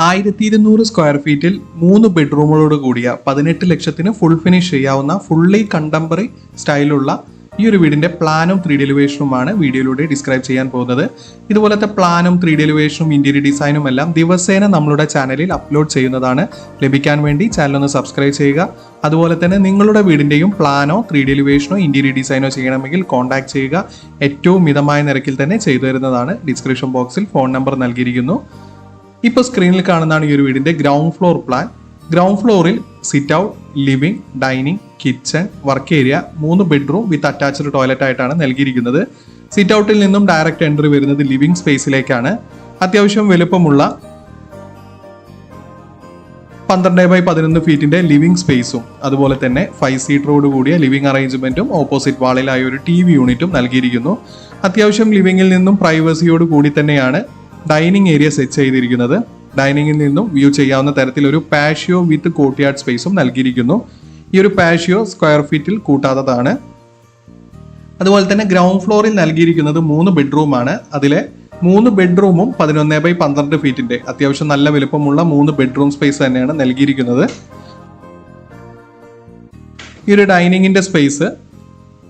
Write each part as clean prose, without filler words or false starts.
1200 square ഫീറ്റിൽ 3 ബെഡ്റൂമുകളോട് കൂടിയ 18 ലക്ഷത്തിന് ഫുൾ ഫിനിഷ് ചെയ്യാവുന്ന ഫുള്ളി കണ്ടംപററി സ്റ്റൈലുള്ള ഈ ഒരു വീടിന്റെ പ്ലാനും 3D എലിവേഷനുമാണ് വീഡിയോയിലൂടെ ഡിസ്ക്രൈബ് ചെയ്യാൻ പോകുന്നത്. ഇതുപോലത്തെ പ്ലാനും 3D എലിവേഷനും ഇന്റീരിയർ ഡിസൈനും എല്ലാം ദിവസേന നമ്മളുടെ ചാനലിൽ അപ്ലോഡ് ചെയ്യുന്നതാണ്. ലഭിക്കാൻ വേണ്ടി ചാനൽ ഒന്ന് സബ്സ്ക്രൈബ് ചെയ്യുക. അതുപോലെ തന്നെ നിങ്ങളുടെ വീടിന്റെയും പ്ലാനോ 3D എലിവേഷനോ ഇന്റീരിയർ ഡിസൈനോ ചെയ്യണമെങ്കിൽ കോൺടാക്ട് ചെയ്യുക. ഏറ്റവും മിതമായ നിരക്കിൽ തന്നെ ചെയ്തു തരുന്നതാണ്. ഡിസ്ക്രിപ്ഷൻ ബോക്സിൽ ഫോൺ നമ്പർ നൽകിയിരിക്കുന്നു. ഇപ്പോൾ സ്ക്രീനിൽ കാണുന്നതാണ് ഈ ഒരു വീടിന്റെ ഗ്രൗണ്ട് ഫ്ലോർ പ്ലാൻ. ഗ്രൗണ്ട് ഫ്ലോറിൽ sit out, living, dining, kitchen, work area, 3 bedroom with attached toilet ആയിട്ടാണ് നൽകിയിരിക്കുന്നത്. സിറ്റ് ഔട്ടിൽ നിന്നും ഡയറക്റ്റ് എൻട്രി വരുന്നത് ലിവിംഗ് സ്പേസിലേക്കാണ്. അത്യാവശ്യം വലുപ്പമുള്ള 12x11 ഫീറ്റിന്റെ ലിവിംഗ് സ്പേസും അതുപോലെ തന്നെ 5 സീറ്ററോട് കൂടിയ ലിവിംഗ് അറേഞ്ച്മെന്റും ഓപ്പോസിറ്റ് വാളിലായി ഒരു TV യൂണിറ്റും നൽകിയിരിക്കുന്നു. അത്യാവശ്യം ലിവിംഗിൽ നിന്നും പ്രൈവസിയോട് കൂടി തന്നെയാണ് ഡൈനിങ് ഏരിയ സെറ്റ് ചെയ്തിരിക്കുന്നത്. ഡൈനിങ്ങിൽ നിന്നും വ്യൂ ചെയ്യാവുന്ന തരത്തിൽ ഒരു പാഷ്യോ വിത്ത് കോർട്ട്യാർഡ് സ്പേസും നൽകിയിരിക്കുന്നു. ഈ ഒരു പാഷ്യോ സ്ക്വയർ ഫീറ്റിൽ കൂട്ടാത്തതാണ്. അതുപോലെ തന്നെ ഗ്രൗണ്ട് ഫ്ലോറിൽ നൽകിയിരിക്കുന്നത് 3 ബെഡ്റൂമാണ്. അതിലെ 3 ബെഡ്റൂമും 11x12 ഫീറ്റിന്റെ അത്യാവശ്യം നല്ല വലുപ്പമുള്ള 3 ബെഡ്റൂം സ്പേസ് തന്നെയാണ് നൽകിയിരിക്കുന്നത്. ഈ ഒരു ഡൈനിങ്ങിന്റെ സ്പേസ്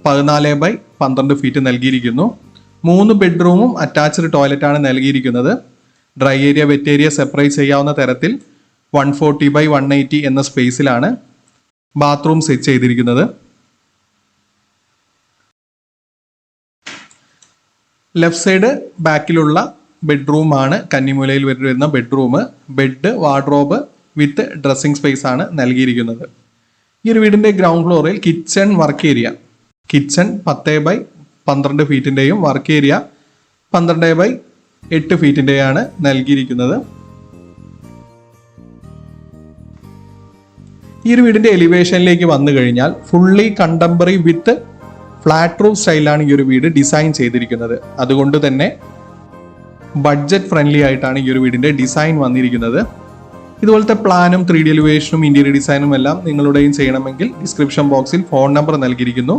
14x12 ഫീറ്റ് നൽകിയിരിക്കുന്നു. 3 ബെഡ്റൂമും അറ്റാച്ച്ഡ് ടോയ്ലറ്റ് ആണ് നൽകിയിരിക്കുന്നത്. Dry area wet area separate ചെയ്യാവുന്ന തരത്തിൽ 140x180 എന്ന സ്പേസിലാണ് ബാത്റൂം സെറ്റ് ചെയ്തിരിക്കുന്നത്. ലെഫ്റ്റ് സൈഡ് ബാക്കിലുള്ള ബെഡ്റൂം ആണ് കന്നിമൂലയിൽ വരുന്ന bedroom. Bed, wardrobe with dressing space ആണ് നൽകിയിരിക്കുന്നത്. ഈ ഒരു വീടിന്റെ ഗ്രൗണ്ട് ഫ്ലോറിൽ kitchen, work area, kitchen 10x12 ഫീറ്റിന്റെയും വർക്ക് ഏരിയ 12x8 ഫീറ്റിന്റെയാണ് നൽകിയിരിക്കുന്നത്. ഈ ഒരു വീടിന്റെ എലിവേഷനിലേക്ക് വന്നു കഴിഞ്ഞാൽ fully contemporary with flat roof സ്റ്റൈലാണ് ഈ ഒരു വീട് ഡിസൈൻ ചെയ്തിരിക്കുന്നത്. അതുകൊണ്ട് തന്നെ ബഡ്ജറ്റ് ഫ്രണ്ട്ലി ആയിട്ടാണ് ഈ ഒരു വീടിന്റെ ഡിസൈൻ വന്നിരിക്കുന്നത്. ഇതുപോലത്തെ പ്ലാനും 3D എലിവേഷനും ഇന്റീരിയർ ഡിസൈനും എല്ലാം നിങ്ങളുടെയും ചെയ്യണമെങ്കിൽ ഡിസ്ക്രിപ്ഷൻ ബോക്സിൽ ഫോൺ നമ്പർ നൽകിയിരിക്കുന്നു.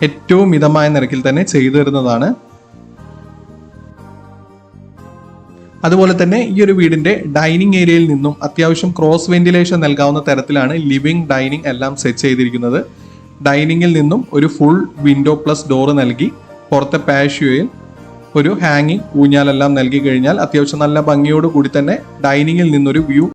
ഏറ്റവും മിതമായ നിരക്കിൽ തന്നെ ചെയ്തു തരുന്നതാണ്. അതുപോലെ തന്നെ ഈ ഒരു വീടിന്റെ ഡൈനിങ് ഏരിയയിൽ നിന്നും അത്യാവശ്യം ക്രോസ് വെന്റിലേഷൻ നൽകാവുന്ന തരത്തിലാണ് ലിവിംഗ്, ഡൈനിങ് എല്ലാം സെറ്റ് ചെയ്തിരിക്കുന്നത്. ഡൈനിങ്ങിൽ നിന്നും ഒരു ഫുൾ വിൻഡോ പ്ലസ് ഡോറ് നൽകി പുറത്തെ പാഷ്യോയിൽ ഒരു ഹാങ്ങിങ് ഊഞ്ഞാലെല്ലാം നൽകി കഴിഞ്ഞാൽ അത്യാവശ്യം നല്ല ഭംഗിയോട് കൂടി തന്നെ ഡൈനിങ്ങിൽ നിന്നൊരു വ്യൂ